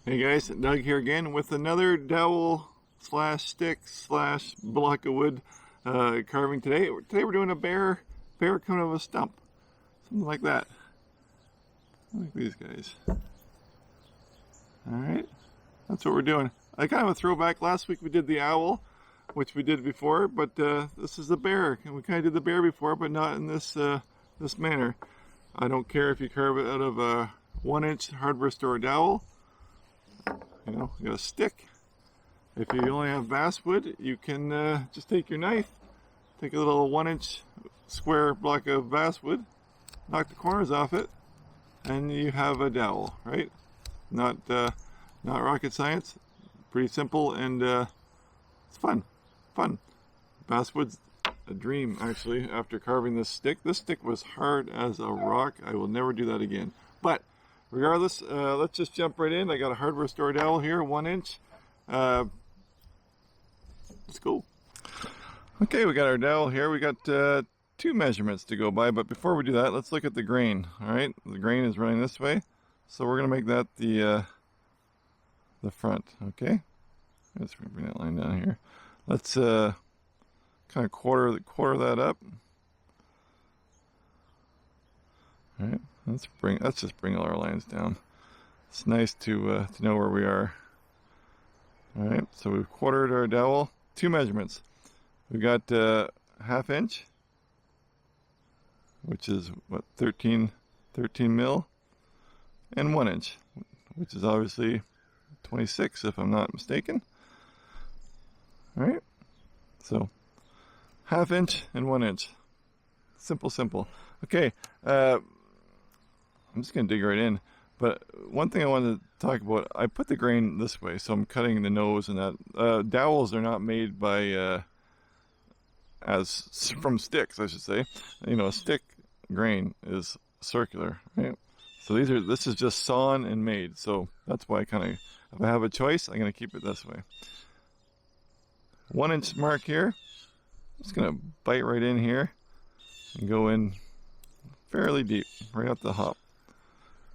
Hey guys, Doug here again with another dowel slash stick slash block of wood carving today. Today we're doing a bear coming out of a stump. Something like that. Like these guys. Alright, that's what we're doing. I kind of a throwback. Last week we did the owl, which we did before, but this is the bear. And we kind of did the bear before, but not in this this manner. I don't care if you carve it out of a 1-inch hardware store dowel. You know, you got a stick. If you only have basswood, you can just take your knife, take a little 1-inch square block of basswood, knock the corners off it, and you have a dowel, right? Not rocket science. Pretty simple, and it's fun. Basswood's a dream, actually. After carving this stick was hard as a rock. I will never do that again. But regardless, let's just jump right in. I got a hardware store dowel here, 1-inch. Let's go. Okay, we got our dowel here. We got 2 measurements to go by, but before we do that, let's look at the grain. All right, the grain is running this way, so we're gonna make that the front. Okay, let's bring that line down here. Let's kind of quarter that up. All right. Let's just bring all our lines down. It's nice to know where we are. All right, so we've quartered our dowel. 2 measurements. We got 1/2 inch, which is what, 13 mil, and 1 inch, which is obviously 26 if I'm not mistaken. All right, so 1/2 inch and 1 inch. Simple. Okay. I'm just going to dig right in, but one thing I wanted to talk about, I put the grain this way, so I'm cutting the nose and that. Dowels are not made by, from sticks, I should say. You know, a stick grain is circular, right? So this is just sawn and made, so that's why if I have a choice, I'm going to keep it this way. 1-inch mark here. I'm just going to bite right in here and go in fairly deep, right up the hop.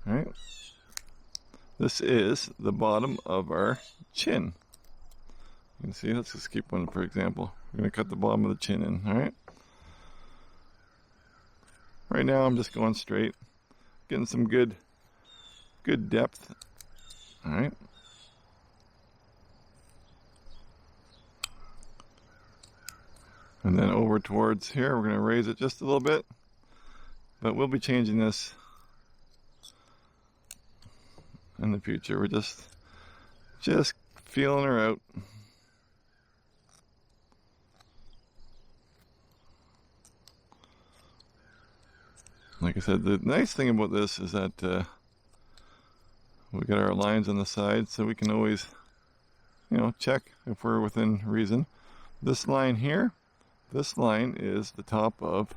All right, this is the bottom of our chin. You can see, let's just keep one for example. We're going to cut the bottom of the chin in, all right? Right now I'm just going straight, getting some good depth, all right? And then over towards here, we're going to raise it just a little bit, but we'll be changing this in the future. We're just feeling her out. Like I said, the nice thing about this is that we got our lines on the side, so we can always, you know, check if we're within reason. This line here, this line is the top of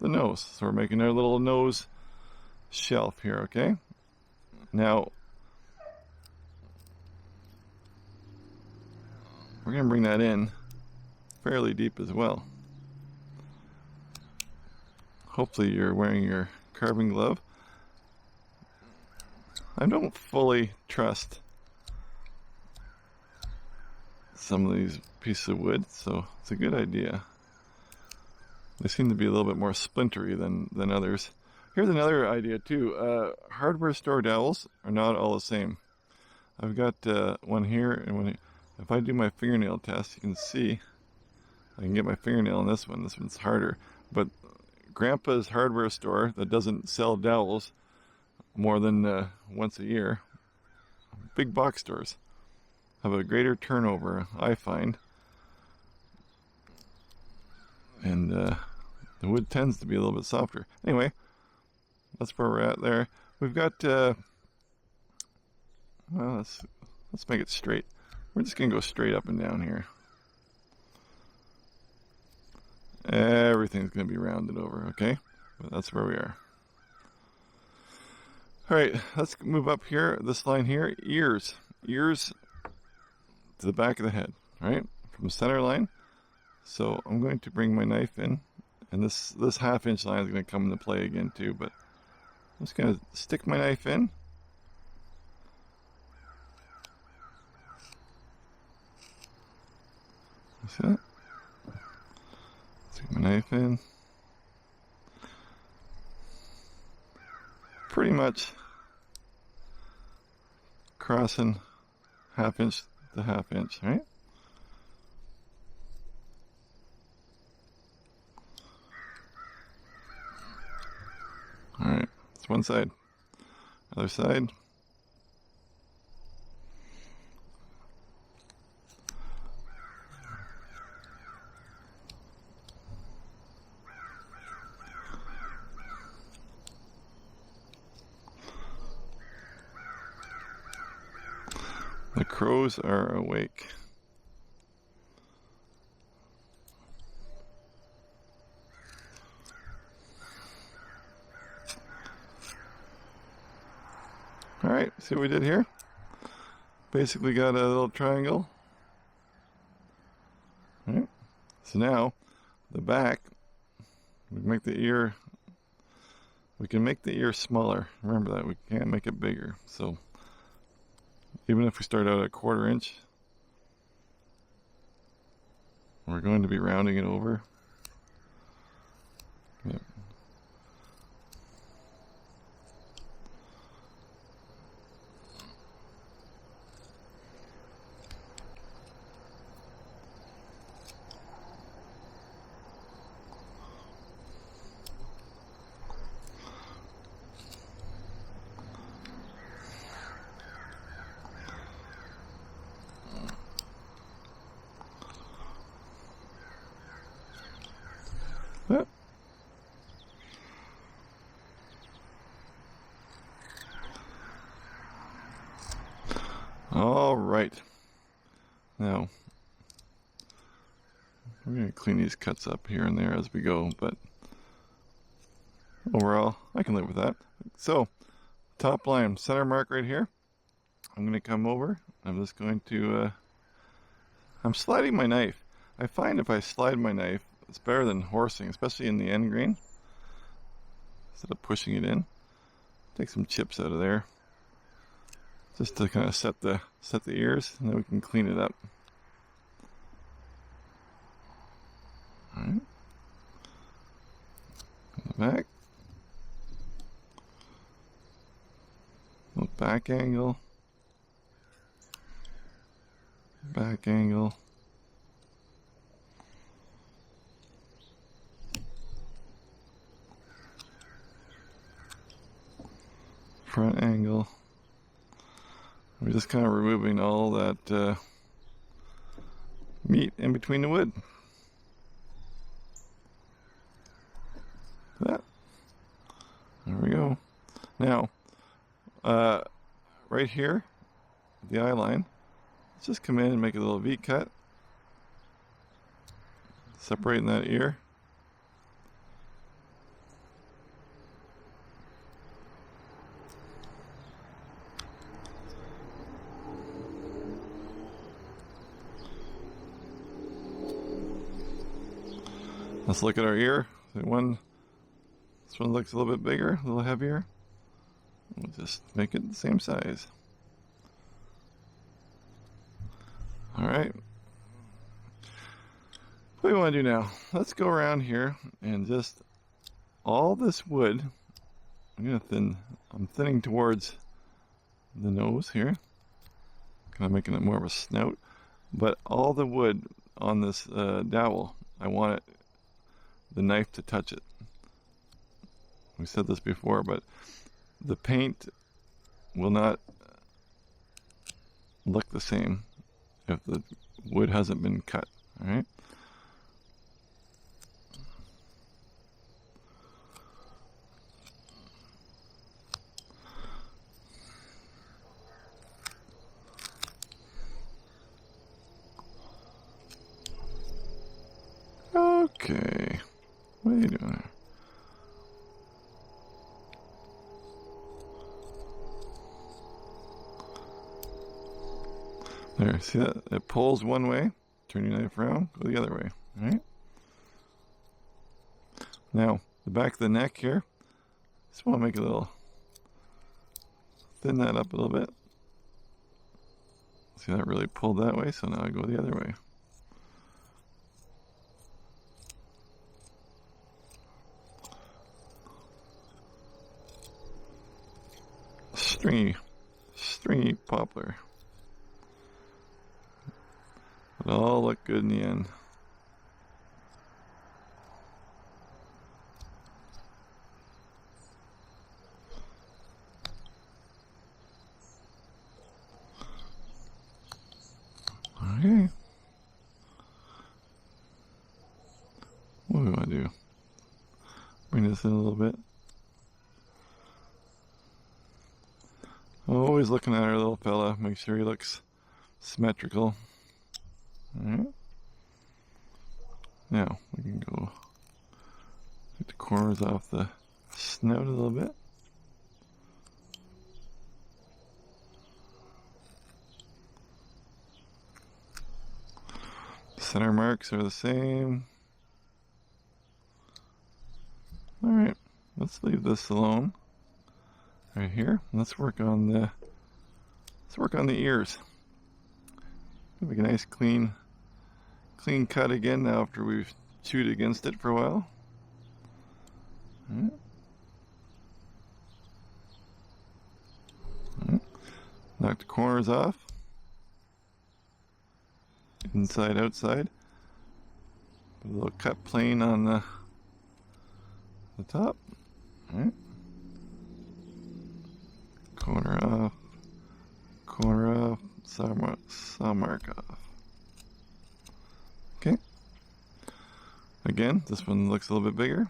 the nose, so we're making our little nose shelf here. Okay, now we're going to bring that in fairly deep as well. Hopefully you're wearing your carving glove. I don't fully trust some of these pieces of wood, so it's a good idea. They seem to be a little bit more splintery than others. Here's another idea too. Hardware store dowels are not all the same. I've got one here, and if I do my fingernail test, you can see I can get my fingernail on this one. This one's harder. But Grandpa's hardware store that doesn't sell dowels more than once a year, big box stores, have a greater turnover, I find. And the wood tends to be a little bit softer. Anyway, that's where we're at there. We've got, well, let's make it straight. We're just going to go straight up and down here. Everything's going to be rounded over, okay? But that's where we are. All right, let's move up here. This line here, ears to the back of the head, right? From the center line. So I'm going to bring my knife in, and this 1/2 inch line is going to come into play again too, but I'm just going to stick my knife in See that? Stick my knife in. Pretty much crossing 1/2 inch to 1/2 inch, right? Alright, that's one side. Other side. The crows are awake. Alright, see what we did here? Basically got a little triangle. Alright, so now the back, we make the ear, we can make the ear smaller. Remember that, we can't make it bigger. So even if we start out at 1/4 inch, we're going to be rounding it over. Yep. Yep. All right. Now, we're going to clean these cuts up here and there as we go, but overall, I can live with that. So, top line, center mark right here. I'm going to come over. I'm just going to, I'm sliding my knife. I find if I slide my knife, it's better than horsing, especially in the end grain. Instead of pushing it in, take some chips out of there, just to kind of set the ears, and then we can clean it up. All right. The back, little back angle, back angle. Front angle. We're just kind of removing all that meat in between the wood. That. There we go. Now, right here, the eye line, let's just come in and make a little V cut, separating that ear. Let's look at our ear. This one looks a little bit bigger, a little heavier. We'll just make it the same size. All right. What do we want to do now? Let's go around here and just all this wood. I'm thinning towards the nose here, kind of making it more of a snout. But all the wood on this dowel, I want the knife to touch it. We said this before, but the paint will not look the same if the wood hasn't been cut. All right. Okay. What are you doing there? There, see that? It pulls one way. Turn your knife around, go the other way. All right? Now, the back of the neck here, just want to make a little, thin that up a little bit. See, that really pulled that way, so now I go the other way. stringy poplar. It all looked good in the end. Okay. What do we want to do? Bring this in a little bit. Always looking at our little fella, make sure he looks symmetrical. Alright. Now we can go get the corners off the snout a little bit. Center marks are the same. Alright, let's leave this alone. Right here. Let's work on the ears. Make a nice clean cut again now after we've chewed against it for a while. Alright. Alright. Knock the corners off. Inside, outside. Put a little cut plane on the top. Alright. Corner off, saw mark off. Okay. Again, this one looks a little bit bigger.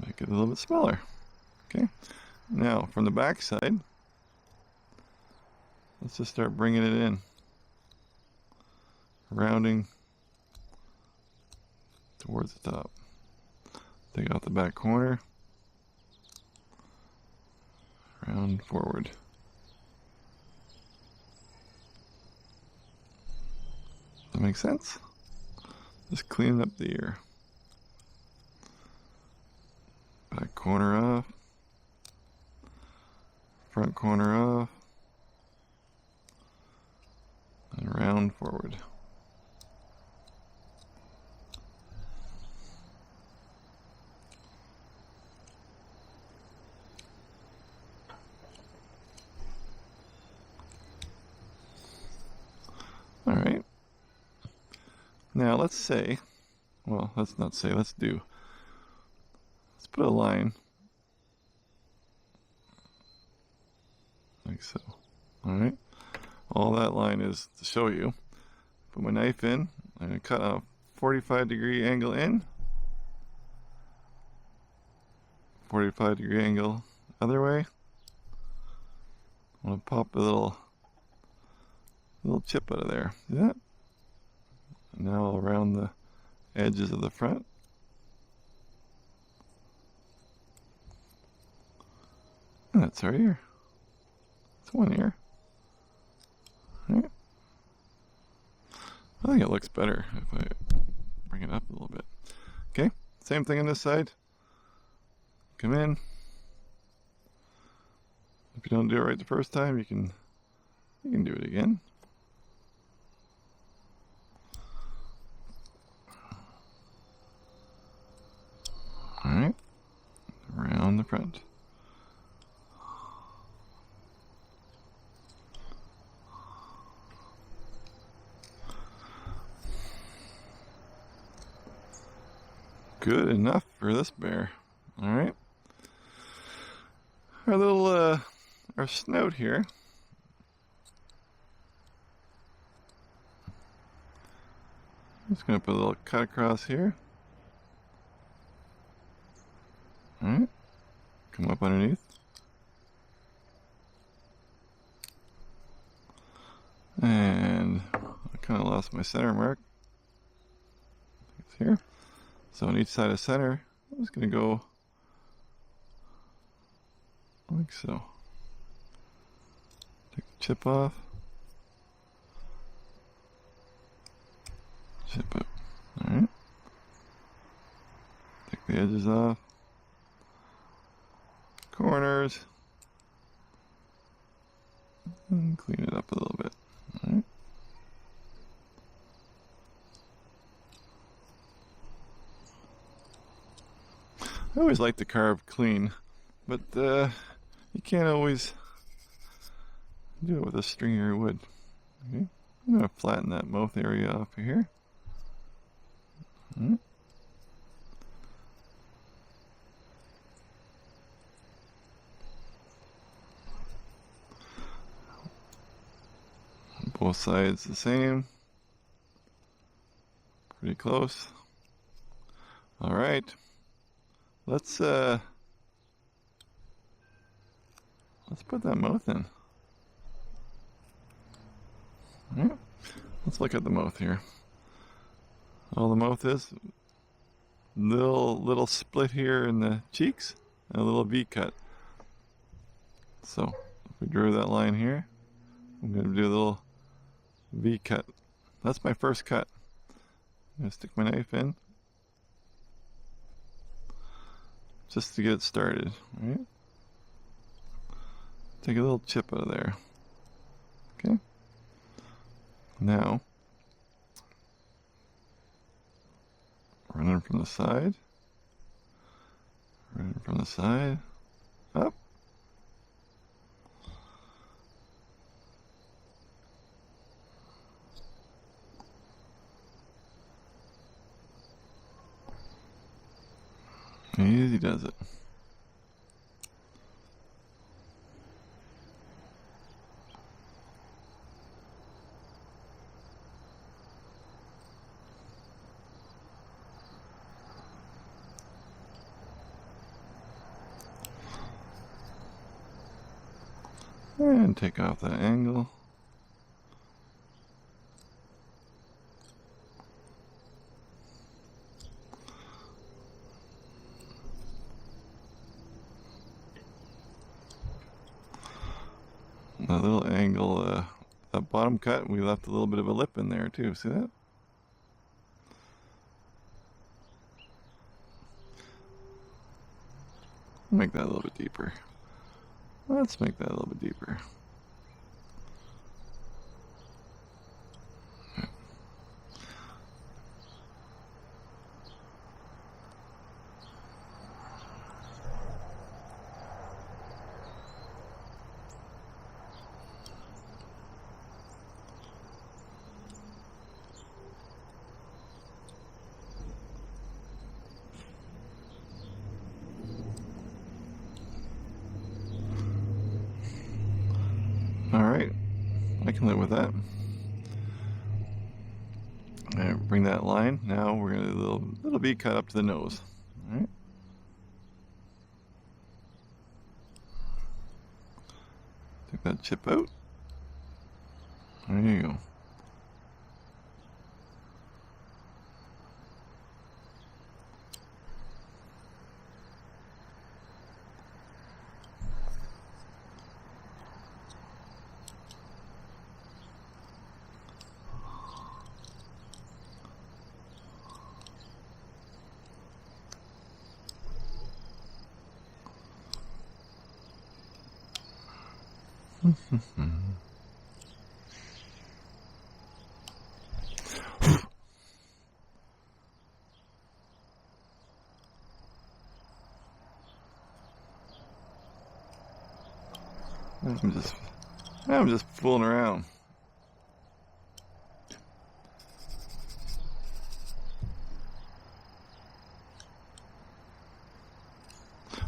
Make it a little bit smaller. Okay. Now, from the back side, let's just start bringing it in. Rounding towards the top. Take out the back corner. Round forward. Does that make sense? Just cleaning up the ear. Back corner off. Front corner off. And round forward. Alright. Now let's say, well, let's not say, let's do. Let's put a line. Like so. Alright. All that line is to show you. Put my knife in. I'm going to cut a 45-degree angle in. 45-degree angle other way. I'm going to pop a little chip out of there. See that? And now around the edges of the front. And that's our ear. It's one ear. Right. I think it looks better if I bring it up a little bit. Okay, same thing on this side. Come in. If you don't do it right the first time, you can do it again. All right, around the front. Good enough for this bear. All right. Our little, our snout here. I'm just going to put a little cut across here. All right. Come up underneath. And I kind of lost my center mark. It's here. So on each side of center, I'm just going to go like so. Take the chip off. Chip it. Alright. Take the edges off. Corners. And clean it up a little bit. Alright. I always like to carve clean. but you can't always do it with a stringier wood. Okay. I'm going to flatten that mouth area up here. Both sides the same. Pretty close. All right. Let's put that mouth in. All right. Let's look at the mouth here. All the mouth is little split here in the cheeks and a little V cut. So if we drew that line here, I'm going to do a little V cut. That's my first cut. I'm going to stick my knife in just to get it started. All right. Take a little chip out of there. Okay. Now, running from the side, up. Easy does it. And take off that angle. That little angle, that bottom cut, we left a little bit of a lip in there too. See that? Make that a little bit deeper. Let's make that a little bit deeper. Alright, I can live with that. Alright, bring that line. Now we're going to do a little V cut up to the nose. Alright. Take that chip out. There you go. I'm just fooling around.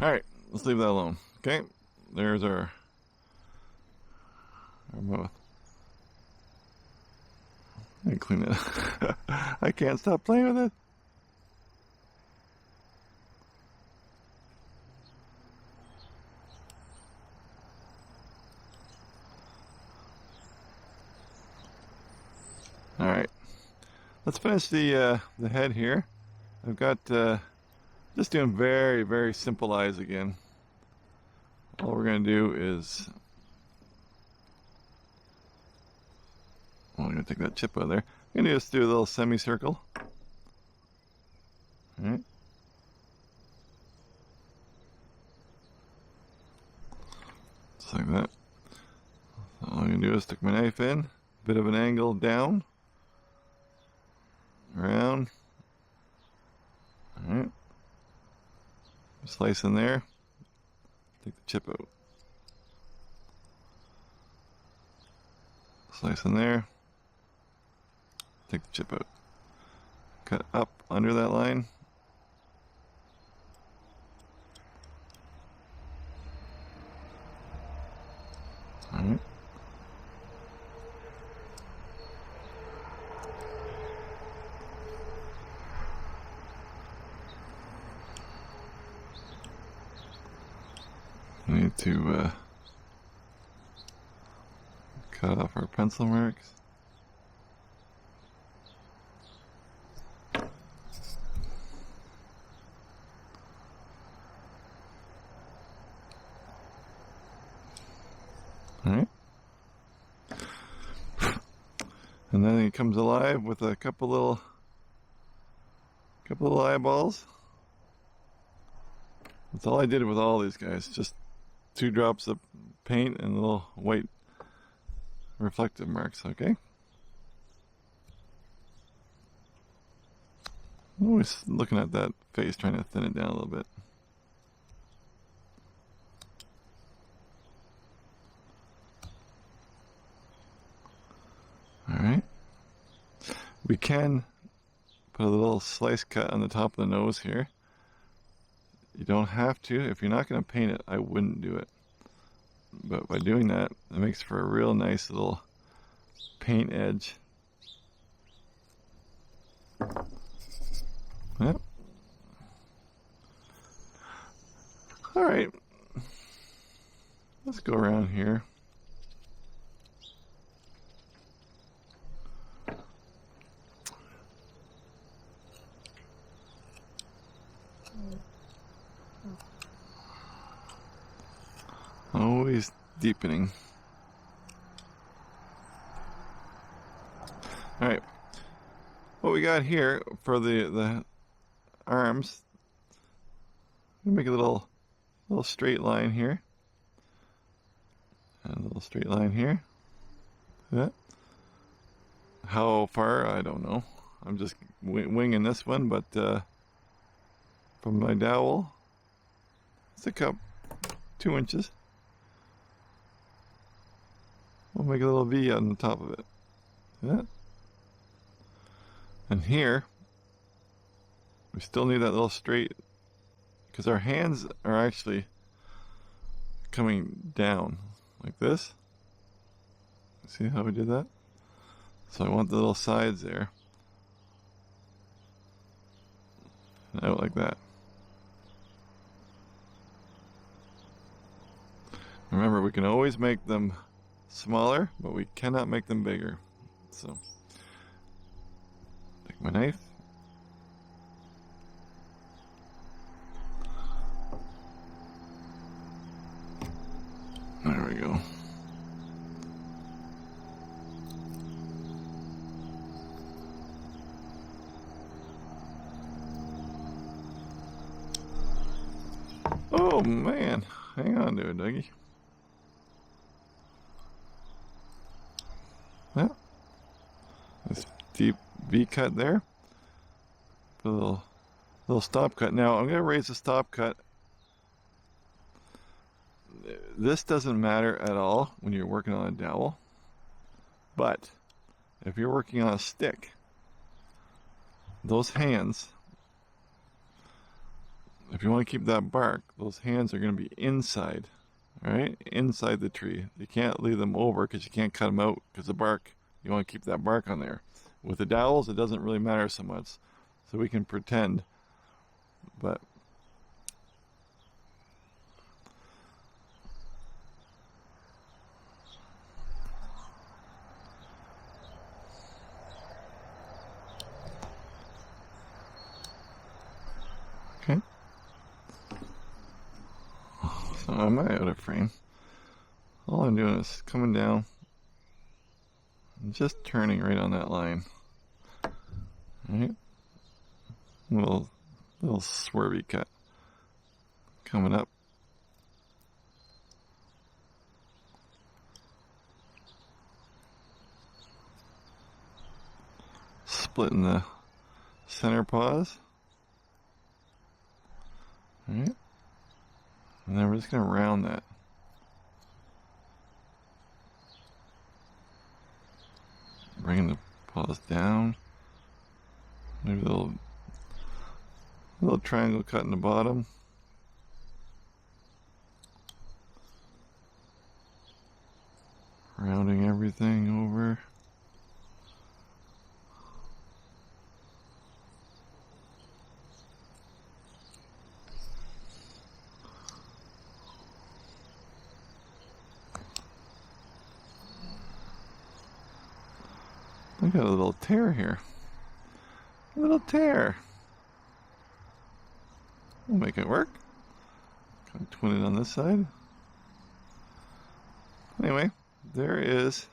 All right, let's leave that alone. Okay, there's our mouth. I clean it. I can't stop playing with it. All right, let's finish the head here. I've got just doing very, very simple eyes again. All we're going to do is, well, I'm going to take that chip out of there. I'm going to just do a little semicircle. All right. Just like that. All I'm going to do is stick my knife in, a bit of an angle down, around. All right. Slice in there. Take the chip out. Slice in there. Take the chip out. Cut up under that line. Alright. We need to cut off our pencil marks. Alright. And then he comes alive with a couple little eyeballs. That's all I did with all these guys. Just 2 drops of paint and little white reflective marks, okay? I'm always looking at that face, trying to thin it down a little bit. Alright. We can put a little slice cut on the top of the nose here. You don't have to. If you're not going to paint it, I wouldn't do it. But by doing that, it makes for a real nice little paint edge. Yep. Alright. Let's go around here. Always deepening. Alright. What we got here for the arms, we make a little straight line here. And a little straight line here. Yeah. How far? I don't know. I'm just winging this one, but from my dowel, it's a cup 2 inches. We'll make a little V on the top of it. Yeah. And here, we still need that little straight, because our hands are actually coming down like this. See how we did that? So I want the little sides there. And out like that. Remember, we can always make them smaller, but we cannot make them bigger. So, take my knife. There we go. Oh man, hang on to it, Dougie. Yeah. This deep V cut there. Put a little stop cut. Now I'm going to raise the stop cut. This doesn't matter at all when you're working on a dowel. But if you're working on a stick, those hands, if you want to keep that bark, those hands are going to be inside. Alright, inside the tree. You can't leave them over because you can't cut them out because the bark, you want to keep that bark on there. With the dowels, it doesn't really matter so much. So we can pretend, but okay. So am I out of frame? All I'm doing is coming down and just turning right on that line. Alright. Little swervy cut. Coming up. Splitting the center paws. Alright. And then we're just going to round that. Bringing the paws down. Maybe a little triangle cut in the bottom. Rounding everything over. I got a little tear here. A little tear. We'll make it work. Kind of twin it on this side. Anyway, there is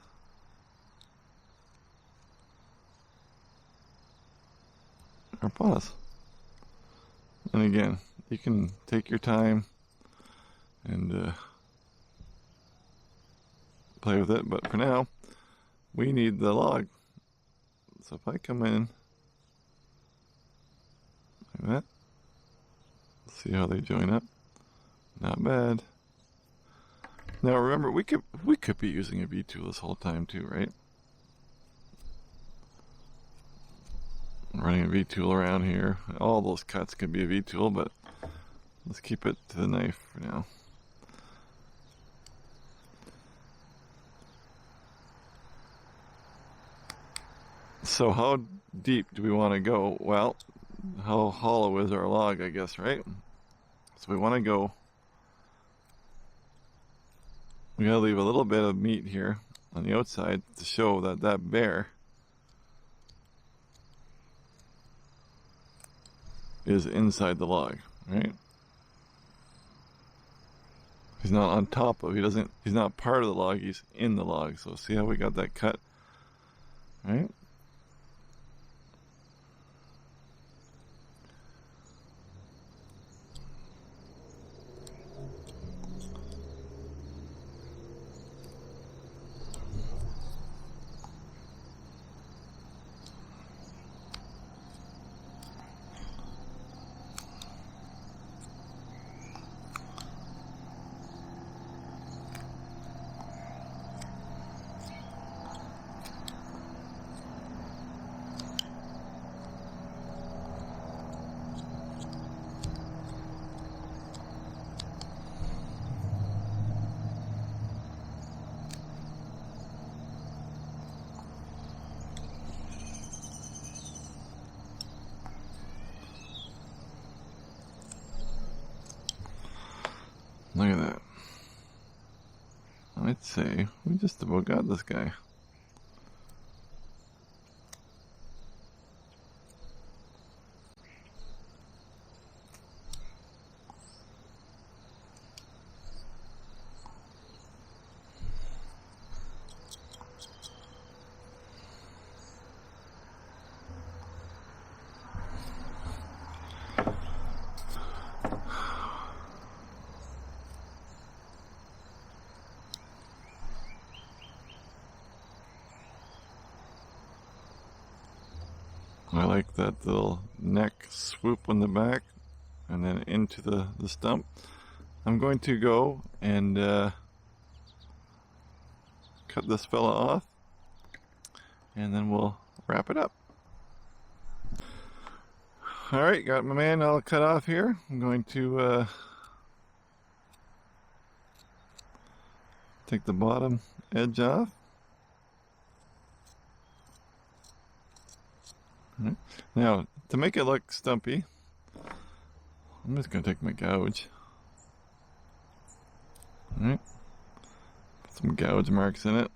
our paws. And again, you can take your time and play with it, but for now, we need the log. So if I come in like that, see how they join up. Not bad. Now remember, we could be using a V-tool this whole time too, right? Running a V-tool around here. All those cuts could be a V-tool, but let's keep it to the knife for now. So how deep do we want to go? Well, how hollow is our log, I guess, right? So we want to go, we gotta leave a little bit of meat here on the outside to show that that bear is inside the log, right? He's not on top of, he's not part of the log, he's in the log. So see how we got that cut, right? Look at that. I'd say we just about got this guy. I like that little neck swoop on the back and then into the stump. I'm going to go and cut this fella off and then we'll wrap it up. Alright, got my man all cut off here. I'm going to take the bottom edge off. Right. Now, to make it look stumpy, I'm just going to take my gouge. Alright. Put some gouge marks in it.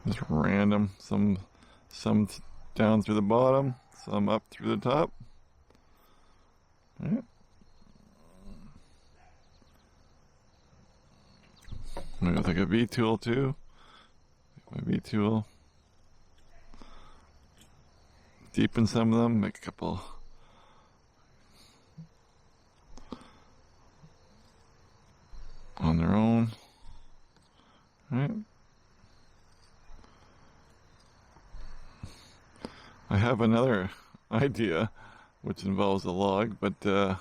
Just random, some down through the bottom, some up through the top. Alright. I'm going to take a V-tool too. My V-tool. Deepen some of them, make a couple. On their own. Right. I have another idea, which involves a log, but I'm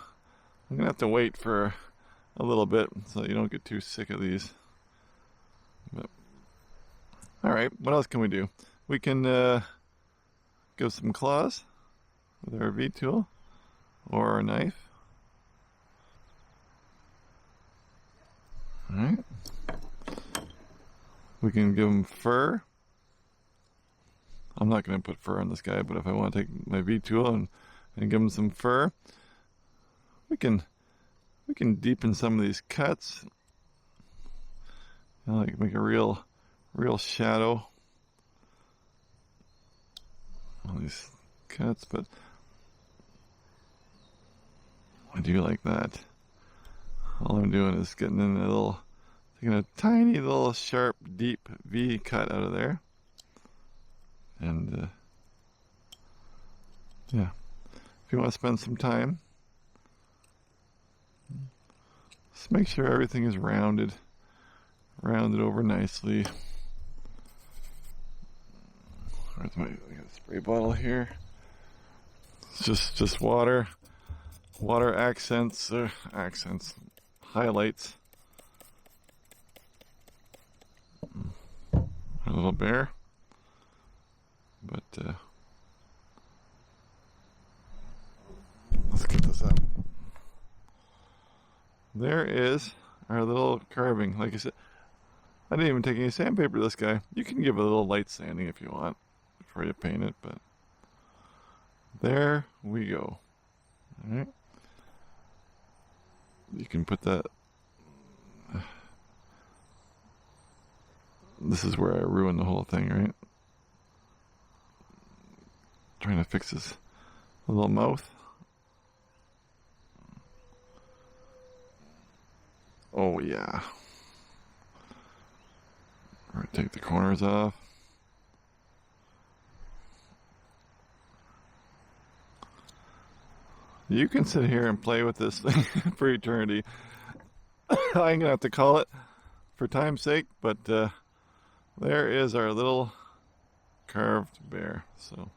gonna have to wait for a little bit so you don't get too sick of these. But, all right, what else can we do? We can give some claws with our V tool or our knife. All right. We can give him fur. I'm not going to put fur on this guy, but if I want to take my V tool and give him some fur, we can deepen some of these cuts. You know, like make a real shadow on these cuts, but I do like that. All I'm doing is getting in taking a tiny little sharp, deep V cut out of there. And yeah, if you want to spend some time, just make sure everything is rounded over nicely. Where's I got a spray bottle here. It's just water accents, highlights. A little bear. But let's get this up. There is our little carving. Like I said, I didn't even take any sandpaper to this guy. You can give it a little light sanding if you want before you paint it, but there we go. All right. You can put that. This is where I ruined the whole thing, right? Trying to fix his little mouth. Oh yeah. Or take the corners off. You can sit here and play with this thing for eternity. I'm gonna have to call it for time's sake, but there is our little carved bear. So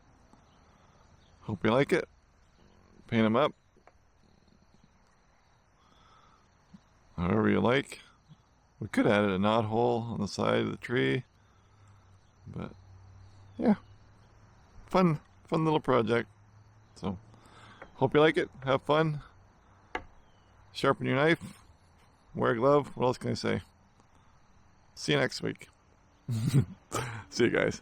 hope you like it. Paint him up however you like. We could add a knot hole on the side of the tree, but yeah, fun little project. So hope you like it. Have fun. Sharpen your knife. Wear a glove. What else can I say? See you next week. See you guys.